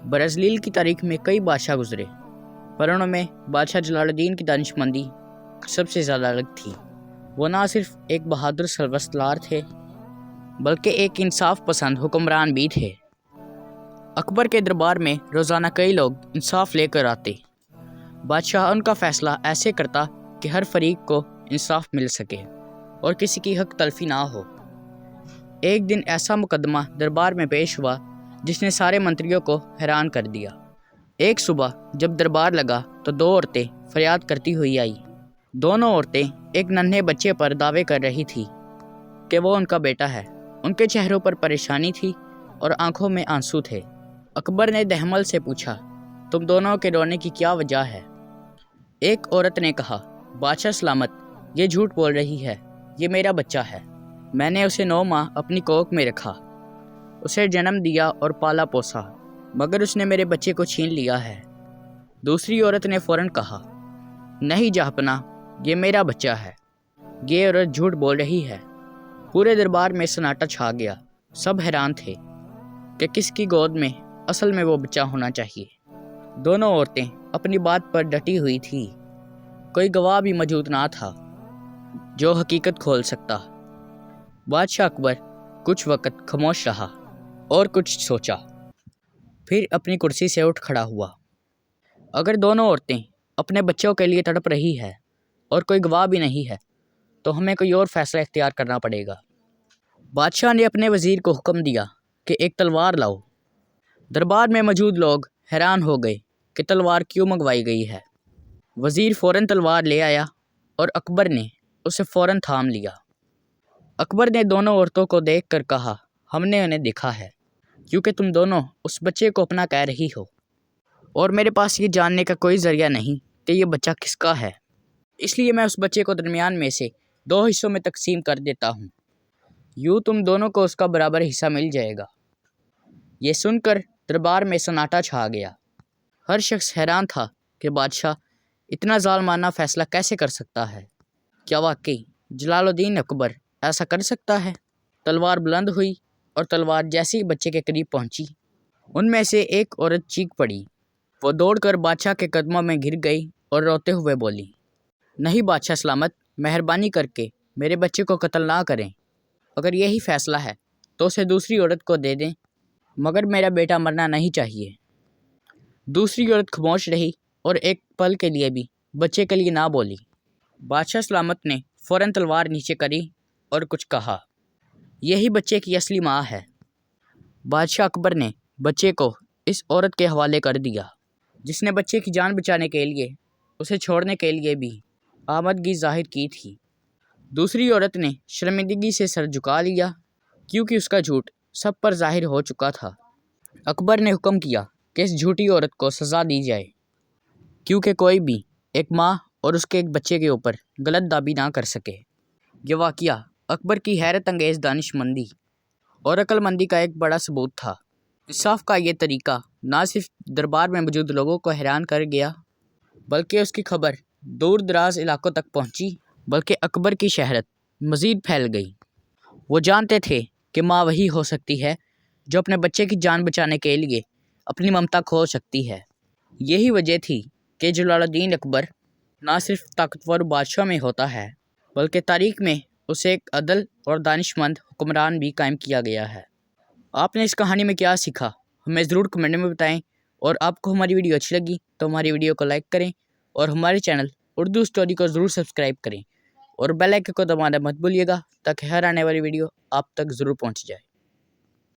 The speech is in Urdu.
برازیل کی تاریخ میں کئی بادشاہ گزرے، پر ان میں بادشاہ جلال الدین کی دانشمندی سب سے زیادہ الگ تھی۔ وہ نہ صرف ایک بہادر سربستار تھے بلکہ ایک انصاف پسند حکمران بھی تھے۔ اکبر کے دربار میں روزانہ کئی لوگ انصاف لے کر آتے۔ بادشاہ ان کا فیصلہ ایسے کرتا کہ ہر فریق کو انصاف مل سکے اور کسی کی حق تلفی نہ ہو۔ ایک دن ایسا مقدمہ دربار میں پیش ہوا جس نے سارے منتریوں کو حیران کر دیا۔ ایک صبح جب دربار لگا تو دو عورتیں فریاد کرتی ہوئی آئی۔ دونوں عورتیں ایک ننھے بچے پر دعوے کر رہی تھی کہ وہ ان کا بیٹا ہے۔ ان کے چہروں پر پریشانی تھی اور آنکھوں میں آنسو تھے۔ اکبر نے دہمل سے پوچھا، تم دونوں کے رونے کی کیا وجہ ہے؟ ایک عورت نے کہا، بادشاہ سلامت، یہ جھوٹ بول رہی ہے، یہ میرا بچہ ہے۔ میں نے اسے 9 ماہ اپنی کوکھ میں رکھا، اسے جنم دیا اور پالا پوسا، مگر اس نے میرے بچے کو چھین لیا ہے۔ دوسری عورت نے فوراً کہا، نہیں جہاپناہ، یہ میرا بچہ ہے۔ یہ عورت جھوٹ بول رہی ہے۔ پورے دربار میں سناٹا چھا گیا۔ سب حیران تھے کہ کس کی گود میں اصل میں وہ بچہ ہونا چاہیے۔ دونوں عورتیں اپنی بات پر ڈٹی ہوئی تھی۔ کوئی گواہ بھی موجود نہ تھا جو حقیقت کھول سکتا۔ بادشاہ اکبر کچھ وقت خاموش رہا اور کچھ سوچا، پھر اپنی کرسی سے اٹھ کھڑا ہوا۔ اگر دونوں عورتیں اپنے بچوں کے لیے تڑپ رہی ہے اور کوئی گواہ بھی نہیں ہے تو ہمیں کوئی اور فیصلہ اختیار کرنا پڑے گا۔ بادشاہ نے اپنے وزیر کو حکم دیا کہ ایک تلوار لاؤ۔ دربار میں موجود لوگ حیران ہو گئے کہ تلوار کیوں منگوائی گئی ہے۔ وزیر فوراً تلوار لے آیا اور اکبر نے اسے فوراً تھام لیا۔ اکبر نے دونوں عورتوں کو دیکھ کر کہا، ہم نے انہیں دیکھا ہے، کیونکہ تم دونوں اس بچے کو اپنا کہہ رہی ہو، اور میرے پاس یہ جاننے کا کوئی ذریعہ نہیں کہ یہ بچہ کس کا ہے۔ اس لیے میں اس بچے کو درمیان میں سے 2 حصوں میں تقسیم کر دیتا ہوں، یوں تم دونوں کو اس کا برابر حصہ مل جائے گا۔ یہ سن کر دربار میں سناٹا چھا گیا۔ ہر شخص حیران تھا کہ بادشاہ اتنا ظالمانہ فیصلہ کیسے کر سکتا ہے۔ کیا واقعی جلال الدین اکبر ایسا کر سکتا ہے؟ تلوار بلند ہوئی اور تلوار جیسے ہی بچے کے قریب پہنچی، ان میں سے ایک عورت چیخ پڑی۔ وہ دوڑ کر بادشاہ کے قدموں میں گر گئی اور روتے ہوئے بولی، نہیں بادشاہ سلامت، مہربانی کر کے میرے بچے کو قتل نہ کریں۔ اگر یہی فیصلہ ہے تو اسے دوسری عورت کو دے دیں، مگر میرا بیٹا مرنا نہیں چاہیے۔ دوسری عورت خاموش رہی اور ایک پل کے لیے بھی بچے کے لیے نہ بولی۔ بادشاہ سلامت نے فوراً تلوار نیچے کری اور کچھ کہا، یہی بچے کی اصلی ماں ہے۔ بادشاہ اکبر نے بچے کو اس عورت کے حوالے کر دیا جس نے بچے کی جان بچانے کے لیے اسے چھوڑنے کے لیے بھی آمادگی ظاہر کی تھی۔ دوسری عورت نے شرمندگی سے سر جھکا لیا کیونکہ اس کا جھوٹ سب پر ظاہر ہو چکا تھا۔ اکبر نے حکم کیا کہ اس جھوٹی عورت کو سزا دی جائے، کیونکہ کوئی بھی ایک ماں اور اس کے ایک بچے کے اوپر غلط دعوی نہ کر سکے۔ یہ واقعہ اکبر کی حیرت انگیز دانشمندی اور عقل مندی کا ایک بڑا ثبوت تھا۔ انصاف کا یہ طریقہ نہ صرف دربار میں موجود لوگوں کو حیران کر گیا، بلکہ اس کی خبر دور دراز علاقوں تک پہنچی، بلکہ اکبر کی شہرت مزید پھیل گئی۔ وہ جانتے تھے کہ ماں وہی ہو سکتی ہے جو اپنے بچے کی جان بچانے کے لیے اپنی ممتا کھو سکتی ہے۔ یہی وجہ تھی کہ جلال الدین اکبر نہ صرف طاقتور بادشاہ میں ہوتا ہے بلکہ تاریخ میں اسے ایک عدل اور دانش مند حکمران بھی قائم کیا گیا ہے۔ آپ نے اس کہانی میں کیا سیکھا؟ ہمیں ضرور کمنٹ میں بتائیں، اور آپ کو ہماری ویڈیو اچھی لگی تو ہماری ویڈیو کو لائک کریں اور ہمارے چینل اردو اسٹوری کو ضرور سبسکرائب کریں، اور بیل آئیکن کو دبانا مت بھولیے گا تاکہ ہر آنے والی ویڈیو آپ تک ضرور پہنچ جائے۔